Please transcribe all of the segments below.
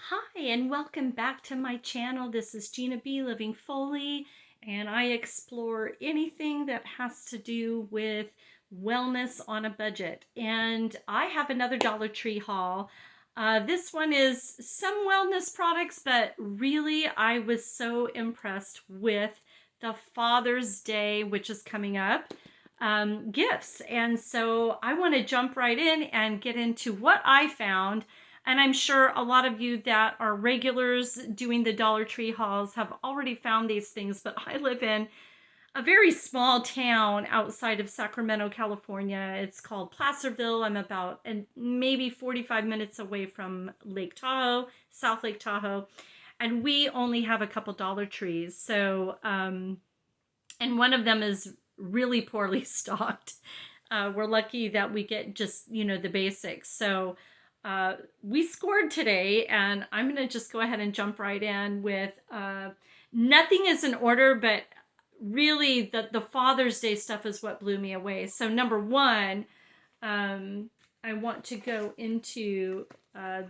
Hi, and welcome back to my channel. This is Gina B. Living Fully, and I explore anything that has to do with wellness on a budget. And I have another Dollar Tree haul. This one is some wellness products, but really I was so impressed with the Father's Day, which is coming up, gifts. And so I want to jump right in and get into what I found. And I'm sure a lot of you that are regulars doing the Dollar Tree hauls have already found these things, but I live in a very small town outside of Sacramento, California. It's called Placerville. I'm about maybe 45 minutes away from Lake Tahoe, South Lake Tahoe, and we only have a couple Dollar Trees. So, and one of them is really poorly stocked. We're lucky that we get just, the basics. So, we scored today, and I'm going to just go ahead and jump right in with nothing is in order, but really the Father's Day stuff is what blew me away. So number one, I want to go into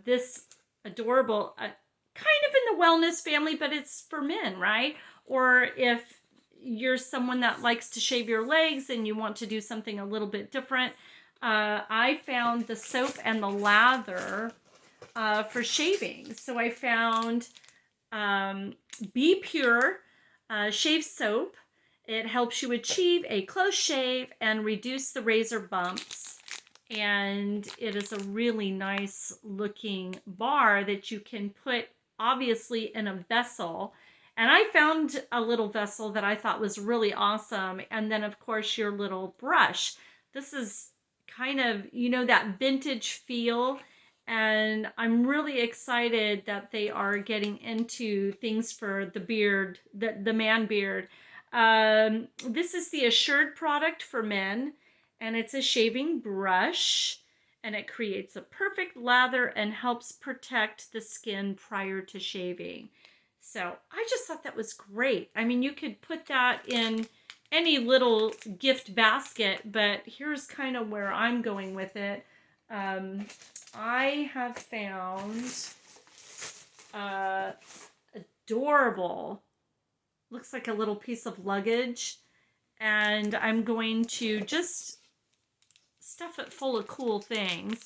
this adorable, kind of in the wellness family, but it's for men, right? Or if you're someone that likes to shave your legs and you want to do something a little bit different, I found the soap and the lather for shaving. So I found Be Pure shave soap. It helps you achieve a close shave and reduce the razor bumps. And it is a really nice looking bar that you can put obviously in a vessel. And I found a little vessel that I thought was really awesome. And then of course your little brush. This is kind of, that vintage feel. And I'm really excited that they are getting into things for the beard, the man beard. This is the Assured product for men, and it's a shaving brush, and it creates a perfect lather and helps protect the skin prior to shaving. So I just thought that was great. I mean, you could put that in any little gift basket, but here's kind of where I'm going with it. I have found adorable, looks like a little piece of luggage, and I'm going to just stuff it full of cool things,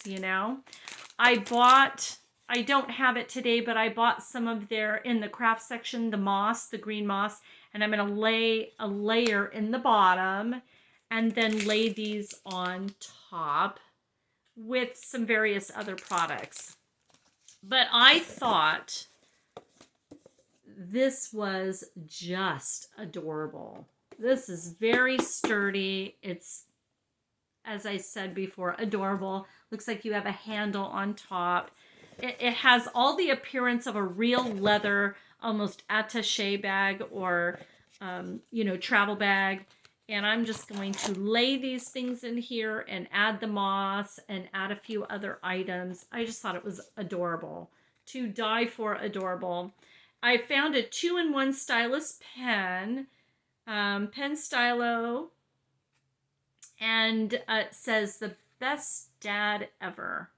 I don't have it today, but I bought some of their, in the craft section, the moss, the green moss, and I'm going to lay a layer in the bottom and then lay these on top with some various other products. But I thought this was just adorable. This is very sturdy. It's, as I said before, adorable. Looks like you have a handle on top. It has all the appearance of a real leather, almost attaché bag or, travel bag. And I'm just going to lay these things in here and add the moss and add a few other items. I just thought it was adorable. To die for adorable. I found a 2-in-1 stylus pen, pen stylo, and it says the best dad ever.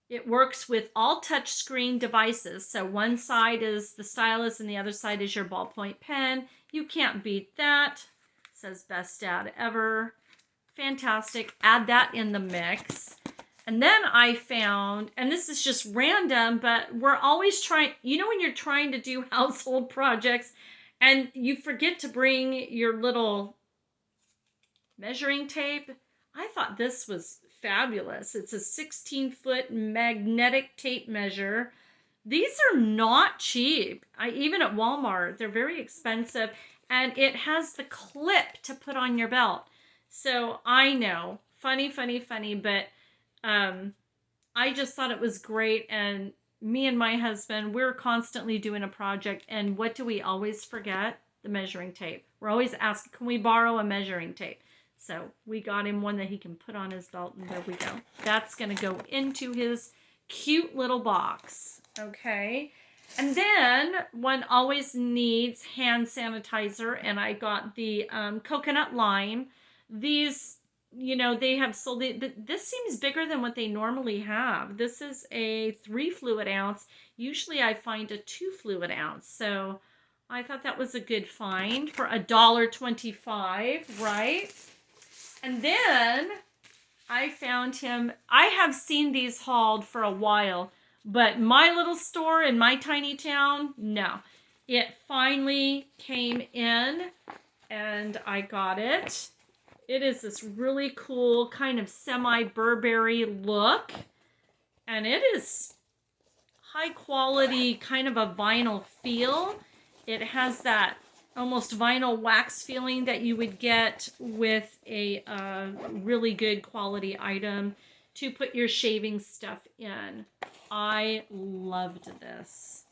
It works with all touchscreen devices. So one side is the stylus and the other side is your ballpoint pen. You can't beat that. It says best dad ever. Fantastic. Add that in the mix. And then I found, and this is just random, but we're always trying, when you're trying to do household projects and you forget to bring your little measuring tape. I thought this was fabulous. It's a 16-foot magnetic tape measure. These are not cheap. Even at Walmart, they're very expensive. And it has the clip to put on your belt. So I know, funny, but I just thought it was great. And me and my husband, we're constantly doing a project. And what do we always forget? The measuring tape. We're always asking, can we borrow a measuring tape? So we got him one that he can put on his belt, and there we go. That's going to go into his cute little box. Okay. And then one always needs hand sanitizer, and I got the coconut lime. These they have sold it, but this seems bigger than what they normally have. This is a 3 fluid ounce. Usually I find a 2 fluid ounce. So I thought that was a good find for $1.25, right? And then I found him. I have seen these hauled for a while, but my little store in my tiny town, no. It finally came in and I got it. It is this really cool kind of semi-Burberry look. And it is high quality, kind of a vinyl feel. It has that almost vinyl wax feeling that you would get with a really good quality item to put your shaving stuff in. I loved this.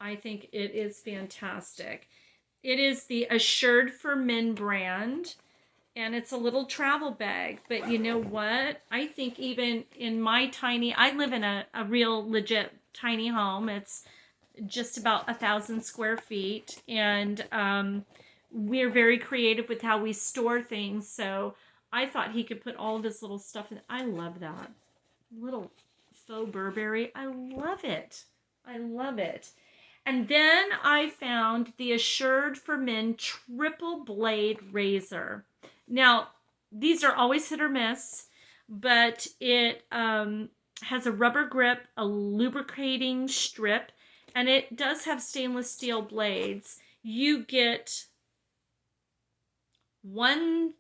I think it is fantastic. It is the Assured for Men brand, and it's a little travel bag. But you know what? I think even in my I live in a real legit tiny home. It's just about 1,000 square feet, and we're very creative with how we store things. So I thought he could put all of his little stuff in. I love that little faux Burberry. I love it. I love it. And then I found the Assured for Men triple blade razor. Now, these are always hit or miss, but it has a rubber grip, a lubricating strip, and it does have stainless steel blades. You get one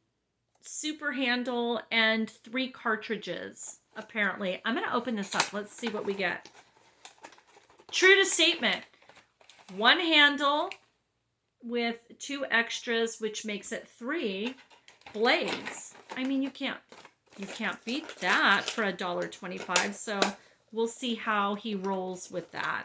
super handle and 3 cartridges, apparently. I'm going to open this up. Let's see what we get. True to statement, 1 handle with 2 extras, which makes it 3 blades. I mean, you can't beat that for $1.25. So we'll see how he rolls with that.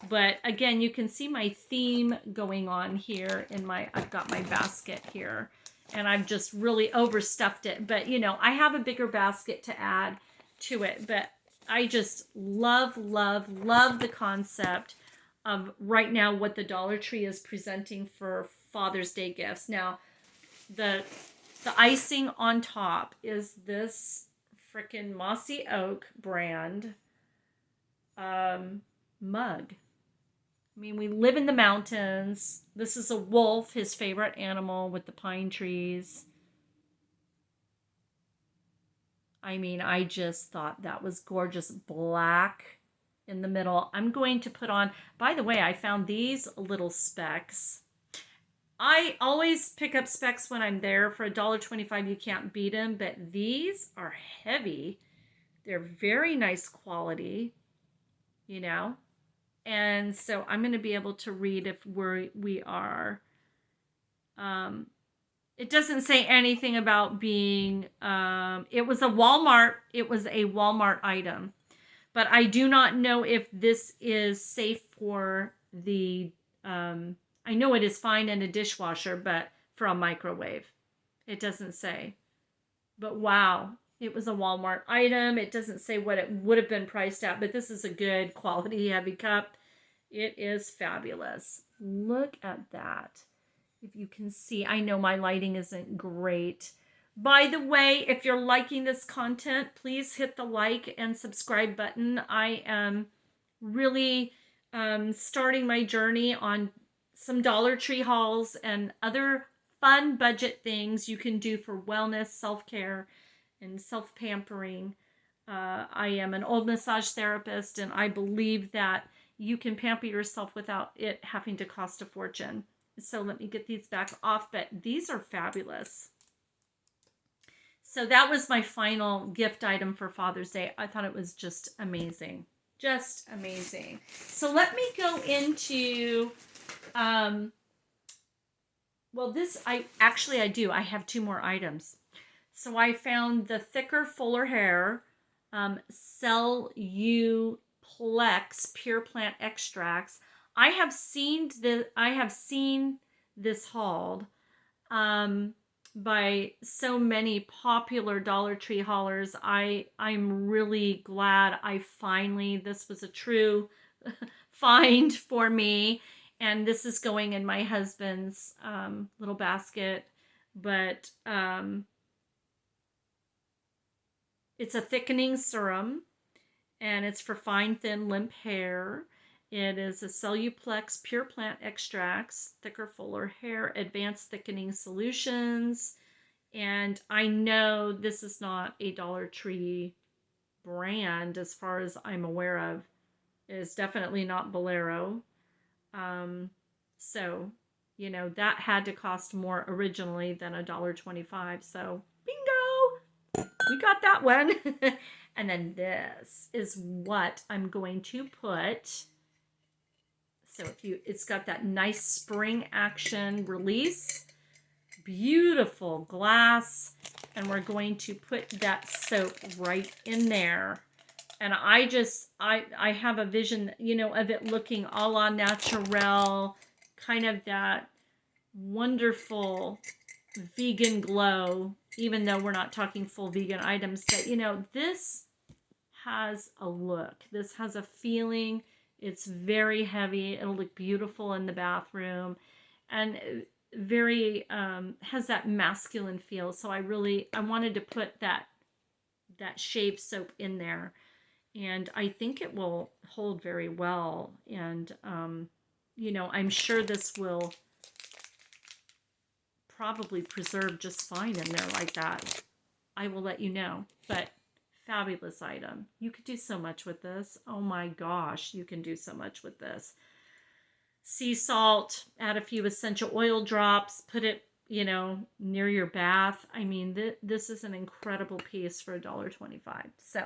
But again, you can see my theme going on here in I've got my basket here, and I've just really overstuffed it. But I have a bigger basket to add to it. But I just love, love, love the concept of right now what the Dollar Tree is presenting for Father's Day gifts. Now, the icing on top is this frickin' Mossy Oak brand mug. I mean, we live in the mountains. This is a wolf, his favorite animal, with the pine trees. I mean, I just thought that was gorgeous. Black in the middle. I'm going to put on, by the way, I found these little specs. I always pick up specs when I'm there. For $1.25, you can't beat them, but these are heavy. They're very nice quality, and so I'm going to be able to read if we are. It doesn't say anything about being, it was a Walmart item, but I do not know if this is safe for the, I know it is fine in a dishwasher, but for a microwave, it doesn't say. But wow, it was a Walmart item. It doesn't say what it would have been priced at, but this is a good quality heavy cup. It is fabulous. Look at that. If you can see, I know my lighting isn't great. By the way, if you're liking this content, please hit the like and subscribe button. I am really starting my journey on some Dollar Tree hauls and other fun budget things you can do for wellness, self-care, and self-pampering. I am an old massage therapist, and I believe that you can pamper yourself without it having to cost a fortune. So let me get these back off, but these are fabulous. So that was my final gift item for Father's Day. I thought it was just amazing. Just amazing. So let me go into, well, this, I do. I have 2 more items. So I found the thicker, fuller hair, Celluplex Pure Plant Extracts. I have seen this hauled by so many popular Dollar Tree haulers. I'm really glad this was a true find for me. And this is going in my husband's little basket. But It's a thickening serum, and it's for fine, thin, limp hair. It is a Celluplex pure plant extracts, thicker, fuller hair, advanced thickening solutions. And I know this is not a Dollar Tree brand as far as I'm aware of. It is definitely not Bolero. Um, so, that had to cost more originally than $1.25. So, bingo! We got that one. And then this is what I'm going to put. So it's got that nice spring action release, beautiful glass, and we're going to put that soap right in there. And I have a vision, of it looking a la naturel, kind of that wonderful vegan glow, even though we're not talking full vegan items. But, this has a look. This has a feeling. It's very heavy. It'll look beautiful in the bathroom. And very, has that masculine feel. So I wanted to put that shave soap in there. And I think it will hold very well. And, I'm sure this will probably preserve just fine in there like that. I will let you know. But fabulous item. You could do so much with this. Oh my gosh, you can do so much with this. Sea salt, add a few essential oil drops, put it, near your bath. I mean, this is an incredible piece for $1.25. So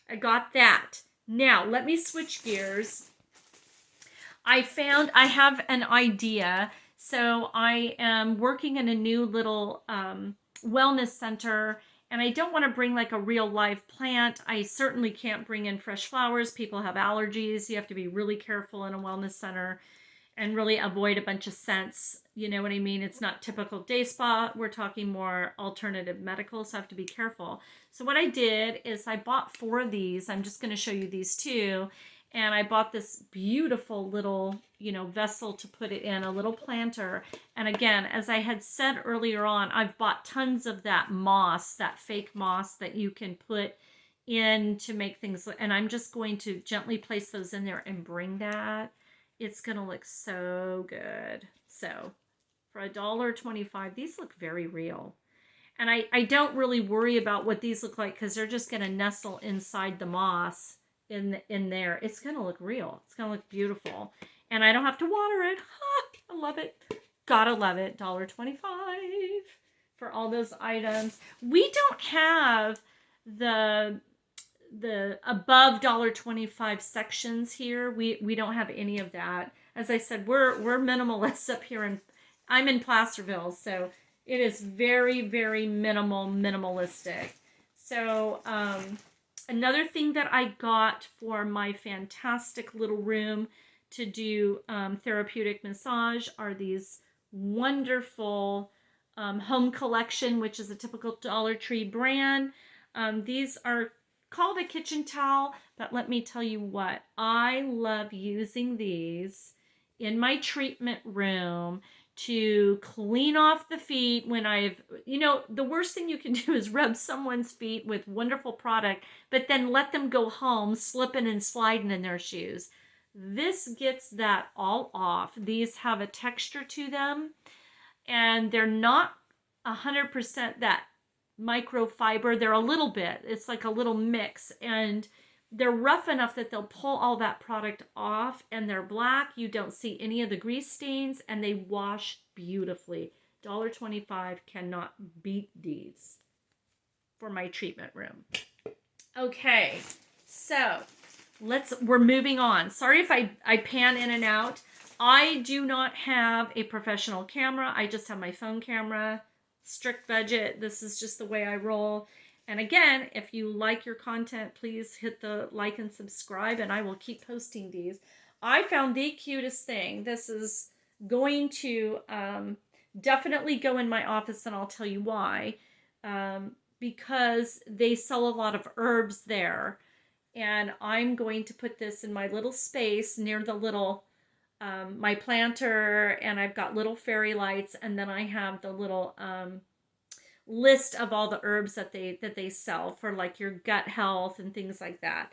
I got that. Now, let me switch gears. I have an idea. So I am working in a new little wellness center, and I don't want to bring like a real live plant. I certainly can't bring in fresh flowers. People have allergies. You have to be really careful in a wellness center and really avoid a bunch of scents. You know what I mean? It's not typical day spa. We're talking more alternative medical, so I have to be careful. So what I did is I bought 4 of these. I'm just going to show you these 2. And I bought this beautiful little, vessel to put it in, a little planter. And again, as I had said earlier on, I've bought tons of that moss, that fake moss that you can put in to make things. And I'm just going to gently place those in there and bring that. It's going to look so good. So for $1.25, these look very real. And I don't really worry about what these look like because they're just going to nestle inside the moss in there. It's going to look real. It's going to look beautiful. And I don't have to water it. I love it. Gotta love it. $1.25 for all those items. We don't have the above $1.25 sections here. We don't have any of that. As I said, we're minimalists up here, I'm in Placerville, so it is very, very minimalistic. So another thing that I got for my fantastic little room to do therapeutic massage are these wonderful home collection, which is a typical Dollar Tree brand. These are called a kitchen towel, but let me tell you what, I love using these in my treatment room to clean off the feet when the worst thing you can do is rub someone's feet with wonderful product, but then let them go home slipping and sliding in their shoes. This gets that all off. These have a texture to them, and they're not 100% that microfiber. They're a little bit. It's like a little mix, and they're rough enough that they'll pull all that product off, and they're black. You don't see any of the grease stains, and they wash beautifully. $1.25 cannot beat these for my treatment room. Okay, so we're moving on. Sorry if I pan in and out. I do not have a professional camera. I just have my phone camera. Strict budget. This is just the way I roll. And again, if you like your content, please hit the like and subscribe, and I will keep posting these. I found the cutest thing. This is going to definitely go in my office, and I'll tell you why. Because they sell a lot of herbs there. And I'm going to put this in my little space near the little, my planter, and I've got little fairy lights, and then I have the little list of all the herbs that they sell for like your gut health and things like that.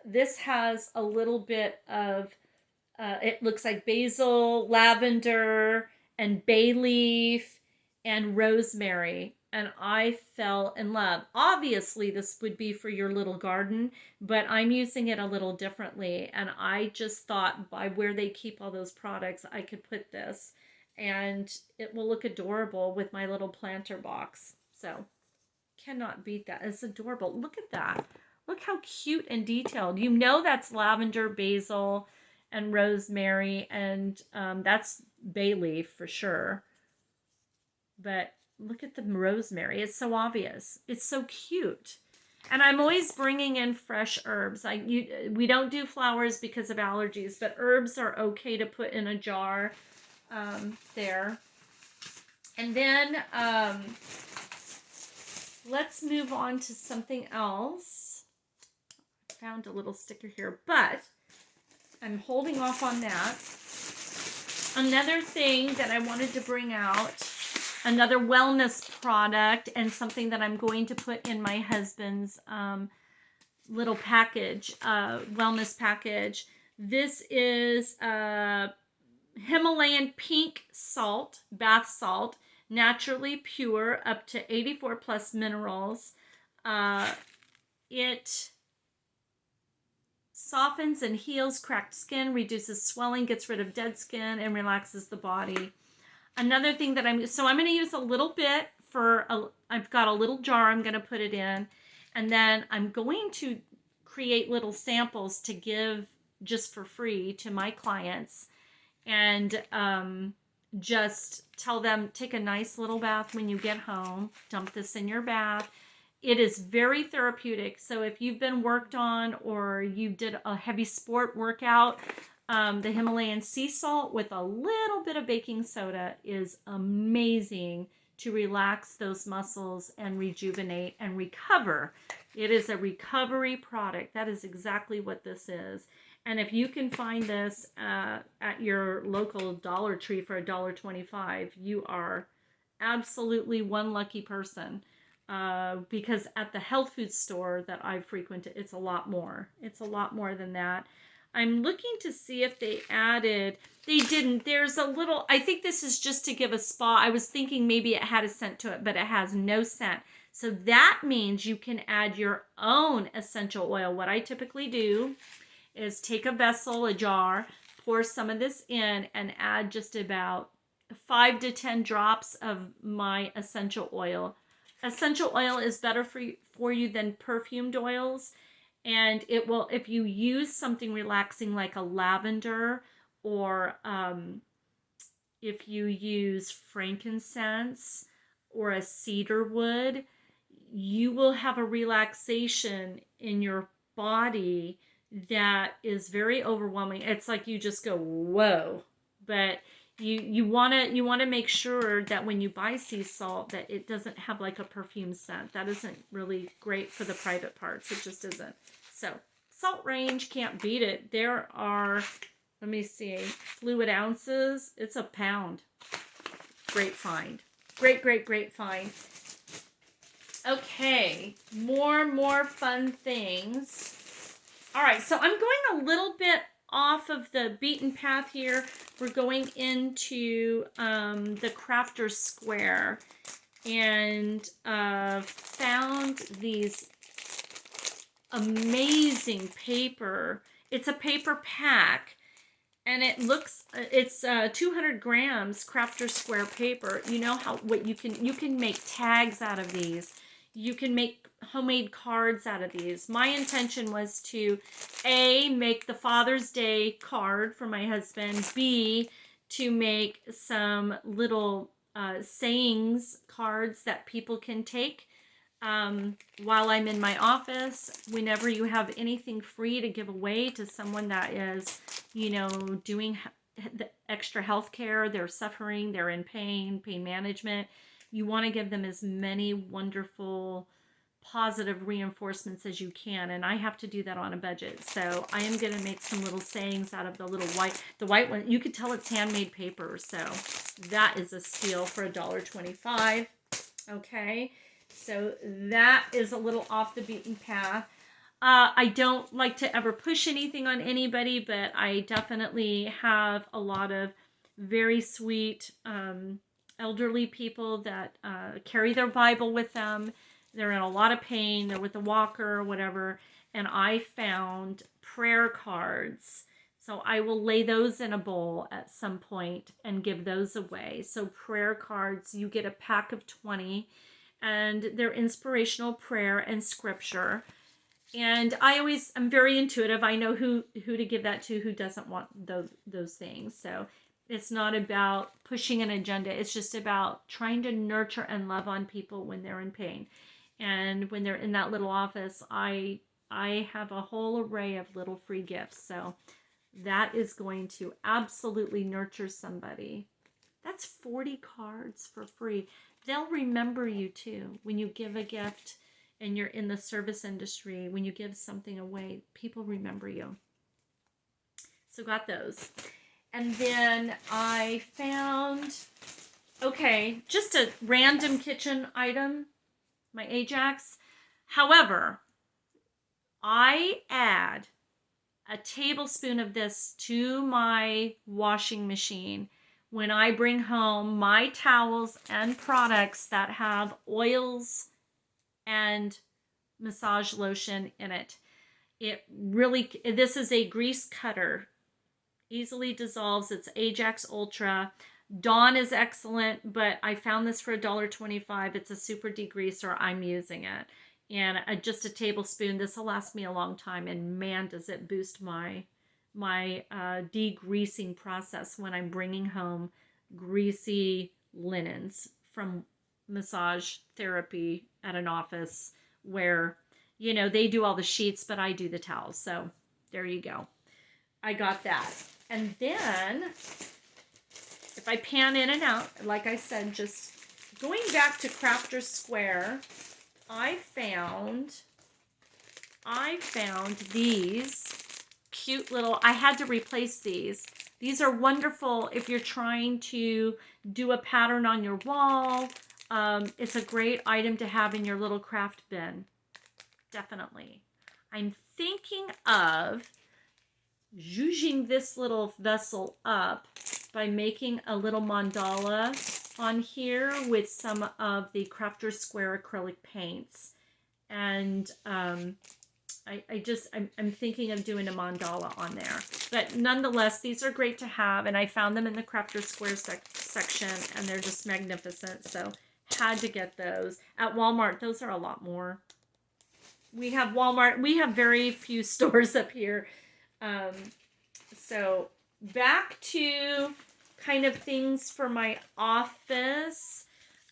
This has a little bit of it looks like basil, lavender, and bay leaf and rosemary. And I fell in love. Obviously, this would be for your little garden, but I'm using it a little differently. And I just thought by where they keep all those products, I could put this and it will look adorable with my little planter box. So, cannot beat that. It's adorable. Look at that. Look how cute and detailed. You know that's lavender, basil, and rosemary, and that's bay leaf for sure. But look at the rosemary. It's so obvious. It's so cute. And I'm always bringing in fresh herbs. We don't do flowers because of allergies, but herbs are okay to put in a jar there. And then let's move on to something else. I found a little sticker here, but I'm holding off on that. Another thing that I wanted to bring out, another wellness product and something that I'm going to put in my husband's little package, wellness package. This is Himalayan pink salt, bath salt, naturally pure, up to 84 plus minerals. It softens and heals cracked skin, reduces swelling, gets rid of dead skin, and relaxes the body. Another thing that I'm going to use a little bit I've got a little jar I'm going to put it in, and then I'm going to create little samples to give just for free to my clients, and just tell them, take a nice little bath when you get home, dump this in your bath. It is very therapeutic. So if you've been worked on or you did a heavy sport workout, the Himalayan sea salt with a little bit of baking soda is amazing to relax those muscles and rejuvenate and recover. It is a recovery product. That is exactly what this is. And if you can find this at your local Dollar Tree for $1.25, you are absolutely one lucky person. Because at the health food store that I frequented, it's a lot more. It's a lot more than that. I'm looking to see if they didn't. There's a little, I think this is just to give a spa. I was thinking maybe it had a scent to it, but it has no scent. So that means you can add your own essential oil. What I typically do is take a vessel, a jar, pour some of this in, and add just about 5 to 10 drops of my essential oil. Essential oil is better for you than perfumed oils, and it will, if you use something relaxing like a lavender, or if you use frankincense or a cedar wood, you will have a relaxation in your body that is very overwhelming. It's like you just go, whoa. But you want to make sure that when you buy sea salt that it doesn't have like a perfume scent. That isn't really great for the private parts. It just isn't. So salt range, can't beat it. There are, let me see, fluid ounces. It's a pound. Great find. Great find. Okay, more fun things. All right, so I'm going a little bit off of the beaten path here. We're going into the Crafter Square, and found these amazing paper. It's a paper pack, and it's 200 grams Crafter Square paper. You know what you can make tags out of these. You can make homemade cards out of these. My intention was to A, make the Father's Day card for my husband, B, to make some little sayings cards that people can take while I'm in my office. Whenever you have anything free to give away to someone that is, doing the extra health care, they're suffering, they're in pain management, you want to give them as many wonderful positive reinforcements as you can, and I have to do that on a budget. So I am going to make some little sayings out of the white one. You could tell it's handmade paper, so that is a steal for $1.25. Okay, so that is a little off the beaten path. I don't like to ever push anything on anybody, but I definitely have a lot of very sweet elderly people that carry their Bible with them. They're in a lot of pain, they're with a walker or whatever, and I found prayer cards. So I will lay those in a bowl at some point and give those away. So prayer cards, you get a pack of 20, and they're inspirational prayer and scripture. And I'm very intuitive. I know who to give that to, who doesn't want those things. So it's not about pushing an agenda. It's just about trying to nurture and love on people when they're in pain. And when they're in that little office, I have a whole array of little free gifts. So that is going to absolutely nurture somebody. That's 40 cards for free. They'll remember you too when you give a gift and you're in the service industry. When you give something away, people remember you. So got those. And then I found, okay, just a random kitchen item, my Ajax. However, I add a tablespoon of this to my washing machine when I bring home my towels and products that have oils and massage lotion in it. This is a grease cutter. Easily dissolves. It's Ajax Ultra. Dawn is excellent, but I found this for $1.25. It's a super degreaser. I'm using it. And just a tablespoon. This will last me a long time. And man, does it boost my degreasing process when I'm bringing home greasy linens from massage therapy at an office where, they do all the sheets, but I do the towels. So there you go. I got that. And then if I pan in and out, like I said, just going back to Crafter Square, I found these cute little, I had to replace these. These are wonderful if you're trying to do a pattern on your wall. It's a great item to have in your little craft bin. Definitely. I'm thinking of zhuzhing this little vessel up by making a little mandala on here with some of the Crafter Square acrylic paints. And I'm thinking of doing a mandala on there. But nonetheless, these are great to have, and I found them in the Crafter Square section, and they're just magnificent. So had to get those. At Walmart, those are a lot more. We have Walmart. We have very few stores up here. So back to kind of things for my office.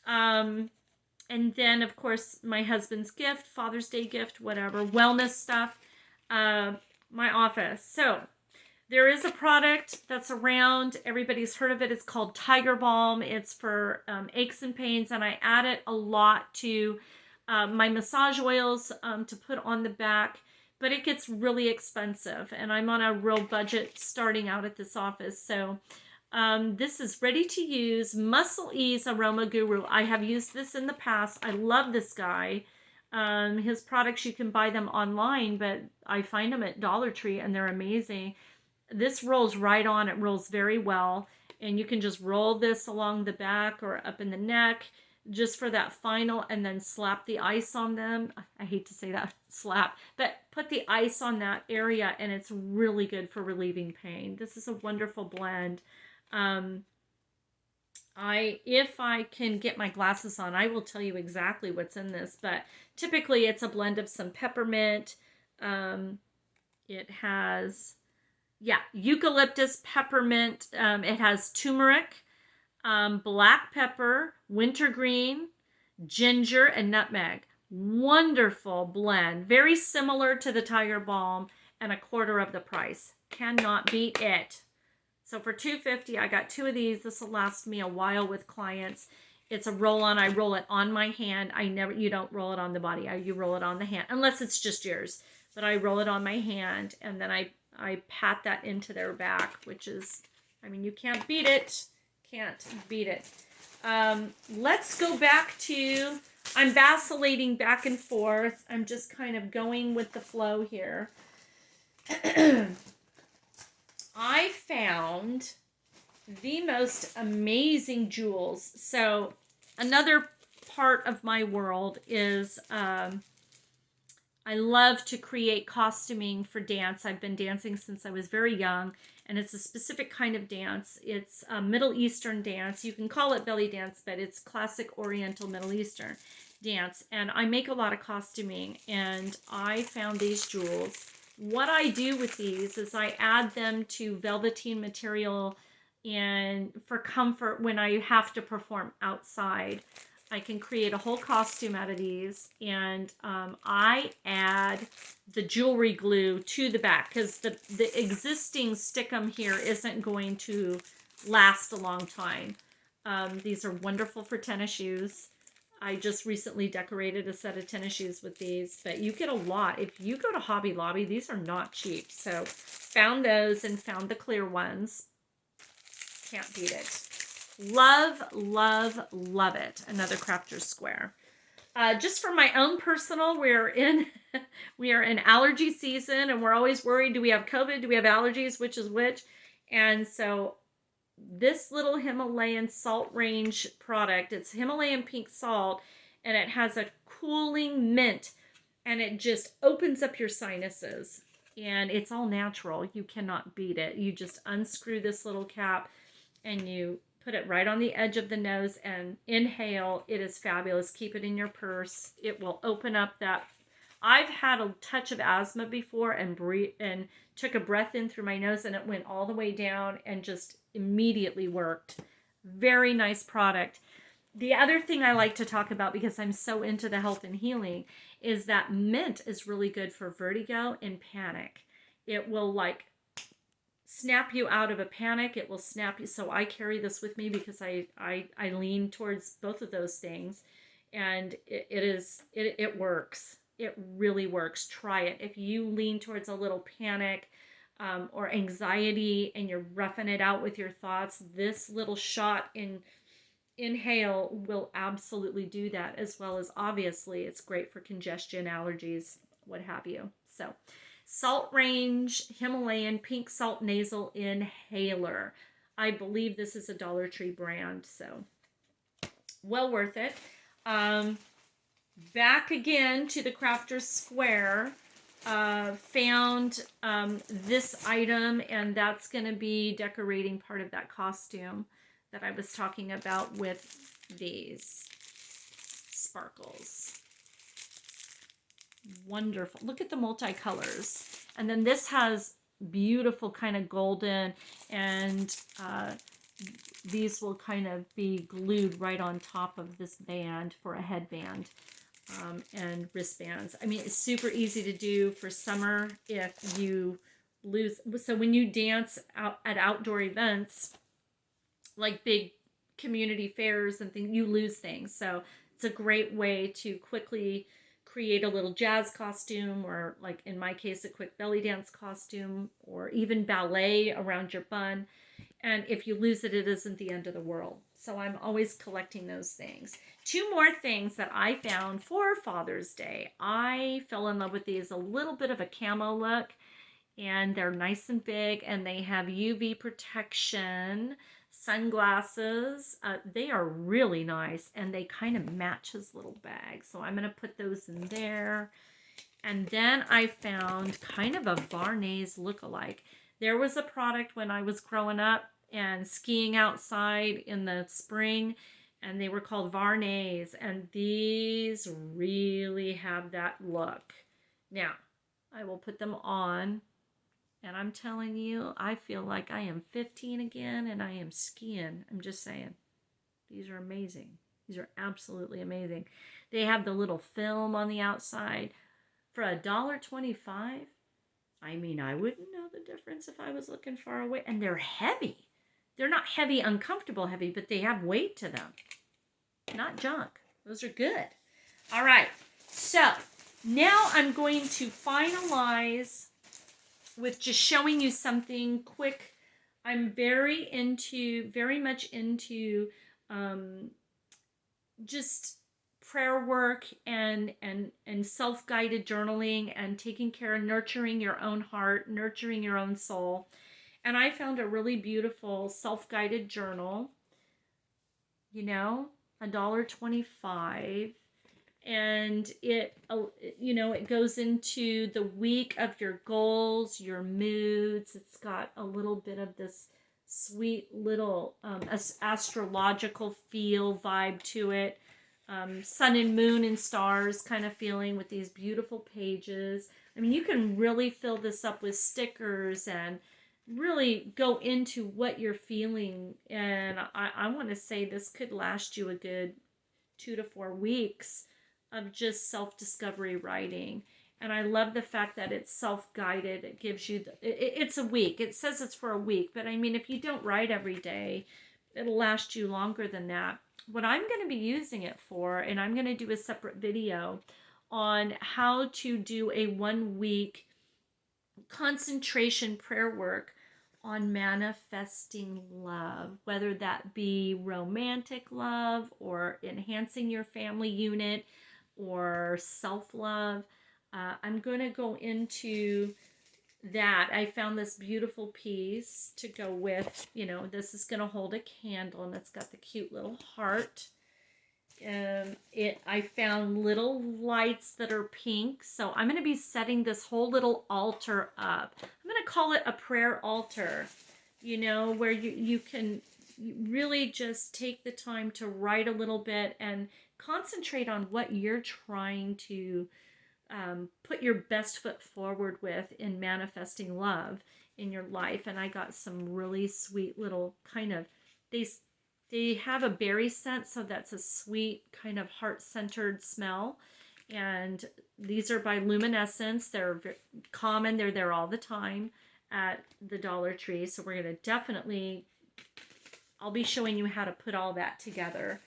And then, of course, my husband's gift, Father's Day gift, whatever, wellness stuff, my office. So there is a product that's around. Everybody's heard of it. It's called Tiger Balm. It's for aches and pains, and I add it a lot to my massage oils to put on the back, but it gets really expensive, and I'm on a real budget starting out at this office. So this is ready to use Muscle Ease Aroma Guru. I have used this in the past. I love this guy. His products, you can buy them online, but I find them at Dollar Tree and they're amazing. This rolls right on. It rolls very well. And you can just roll this along the back or up in the neck just for that final, and then slap the ice on them. I hate to say that, slap, but put the ice on that area and it's really good for relieving pain. This is a wonderful blend. If I can get my glasses on, I will tell you exactly what's in this, but typically it's a blend of some peppermint. It has, eucalyptus, peppermint. It has turmeric, black pepper, wintergreen, ginger, and nutmeg. Wonderful blend. Very similar to the Tiger Balm and a quarter of the price. Cannot beat it. So for $2.50, I got 2 of these. This will last me a while with clients. It's a roll-on. I roll it on my hand. You don't roll it on the body. You roll it on the hand, unless it's just yours. But I roll it on my hand, and then I pat that into their back, which is, you can't beat it. Can't beat it. Let's go back to, I'm vacillating back and forth. I'm just kind of going with the flow here. I found the most amazing jewels. So another part of my world is I love to create costuming for dance. I've been dancing since I was very young, and it's a specific kind of dance. It's a Middle Eastern dance. You can call it belly dance, but it's classic Oriental Middle Eastern dance. And I make a lot of costuming, and I found these jewels. What I do with these is I add them to velveteen material and for comfort when I have to perform outside. I can create a whole costume out of these, and I add the jewelry glue to the back because the existing stickum here isn't going to last a long time. These are wonderful for tennis shoes. I just recently decorated a set of tennis shoes with these, but you get a lot. If you go to Hobby Lobby, these are not cheap. So found those and found the clear ones. Can't beat it. Love, love, love it. Another Crafter's Square. Just for my own personal, we are in allergy season, and we're always worried, do we have COVID? Do we have allergies? Which is which? And so this little Himalayan salt range product, it's Himalayan pink salt, and it has a cooling mint, and it just opens up your sinuses. And it's all natural. You cannot beat it. You just unscrew this little cap, and you put it right on the edge of the nose and inhale. It is fabulous. Keep it in your purse. It will open up that. I've had a touch of asthma before and took a breath in through my nose, and it went all the way down and just immediately worked. Very nice product. The other thing I like to talk about, because I'm so into the health and healing, is that mint is really good for vertigo and panic. It will like snap you out of a panic. It will snap you. So I carry this with me because I lean towards both of those things, and it works. It really works. Try it. If you lean towards a little panic or anxiety and you're roughing it out with your thoughts, this little shot in inhale will absolutely do that, as well as obviously it's great for congestion, allergies, what have you. So Salt Range Himalayan Pink Salt Nasal Inhaler. I believe this is a Dollar Tree brand, so well worth it. Back again to the Crafter's Square. Found this item, and that's going to be decorating part of that costume that I was talking about with these sparkles. Wonderful. Look at the multicolors. And then this has beautiful kind of golden, and these will kind of be glued right on top of this band for a headband and wristbands. I mean, it's super easy to do for summer if you lose. So when you dance out at outdoor events, like big community fairs and things, you lose things. So it's a great way to quickly create a little jazz costume, or like in my case, a quick belly dance costume, or even ballet around your bun. And if you lose it, it isn't the end of the world. So I'm always collecting those things. Two more things that I found for Father's Day. I fell in love with these, a little bit of a camo look, and they're nice and big, and they have UV protection, sunglasses. They are really nice, and they kind of match his little bag. So I'm going to put those in there. And then I found kind of a Varney's look-alike. There was a product when I was growing up and skiing outside in the spring, and they were called Varney's, and these really have that look. Now, I will put them on, and I'm telling you, I feel like I am 15 again, and I am skiing. I'm just saying. These are amazing. These are absolutely amazing. They have the little film on the outside. For $1.25, I mean, I wouldn't know the difference if I was looking far away. And they're heavy. They're not heavy, uncomfortable heavy, but they have weight to them. Not junk. Those are good. All right. So now I'm going to finalize with just showing you something quick I'm very much into um, just prayer work and self-guided journaling and taking care of nurturing your own heart, nurturing your own soul. And I found a really beautiful self-guided journal, you know, $1.25, and it goes into the week of your goals, your moods. It's got a little bit of this sweet little astrological feel vibe to it, sun and moon and stars kind of feeling with these beautiful pages. I mean, you can really fill this up with stickers and really go into what you're feeling. And I want to say this could last you a good 2 to 4 weeks of just self-discovery writing. And I love the fact that it's self-guided. It gives you it's a week. It says it's for a week, but I mean, if you don't write every day, it'll last you longer than that. What I'm going to be using it for, and I'm going to do a separate video on how to do a 1 week concentration prayer work on manifesting love, whether that be romantic love or enhancing your family unit or self-love. I'm going to go into that. I found this beautiful piece to go with, this is going to hold a candle, and it's got the cute little heart. I found little lights that are pink, so I'm going to be setting this whole little altar up. I'm going to call it a prayer altar, where you can really just take the time to write a little bit and concentrate on what you're trying to put your best foot forward with in manifesting love in your life. And I got some really sweet little kind of, they have a berry scent, so that's a sweet kind of heart-centered smell. And these are by Luminescence. They're common. They're there all the time at the Dollar Tree. So we're going to I'll be showing you how to put all that together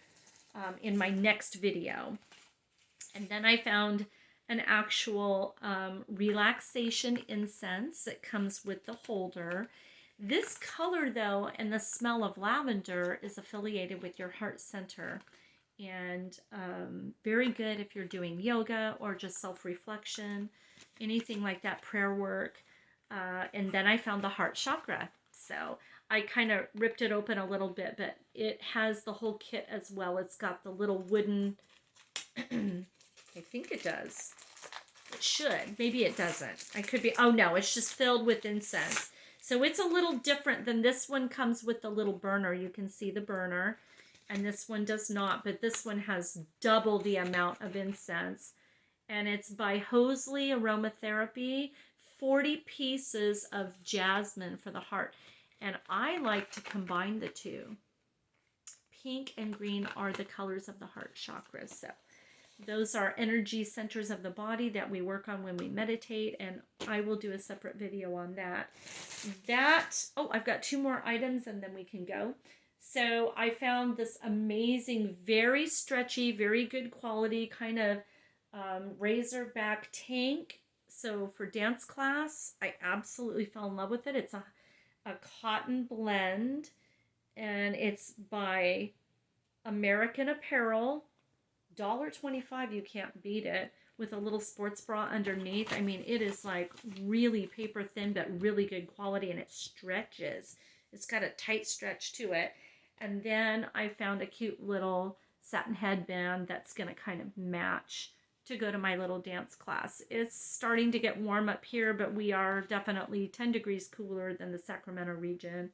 in my next video. And then I found an actual relaxation incense that comes with the holder. This color, though, and the smell of lavender is affiliated with your heart center, and very good if you're doing yoga or just self-reflection, anything like that, prayer work. And then I found the heart chakra. So I kind of ripped it open a little bit, but it has the whole kit as well. It's got the little wooden, I think it does. It should. Maybe it doesn't. I could be, oh no, it's just filled with incense. So it's a little different than this one. Comes with the little burner. You can see the burner. And this one does not, but this one has double the amount of incense. And it's by Hosley Aromatherapy. 40 pieces of jasmine for the heart. And I like to combine the two. Pink and green are the colors of the heart chakra. So those are energy centers of the body that we work on when we meditate, and I will do a separate video on that. I've got 2 more items and then we can go. So I found this amazing, very stretchy, very good quality kind of razorback tank. So for dance class, I absolutely fell in love with it. It's a cotton blend, and it's by American Apparel. $1.25, you can't beat it, with a little sports bra underneath. I mean, it is like really paper thin, but really good quality, and it stretches. It's got a tight stretch to it. And then I found a cute little satin headband that's going to kind of match to go to my little dance class. It's starting to get warm up here, but we are definitely 10 degrees cooler than the Sacramento region.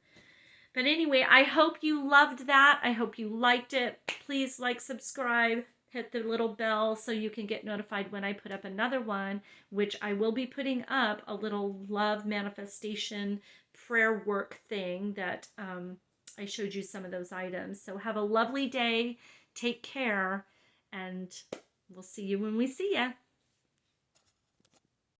But anyway, I hope you loved that. I hope you liked it. Please like, subscribe, hit the little bell so you can get notified when I put up another one, which I will be putting up a little love manifestation prayer work thing that I showed you some of those items. So have a lovely day. Take care, and we'll see you when we see ya.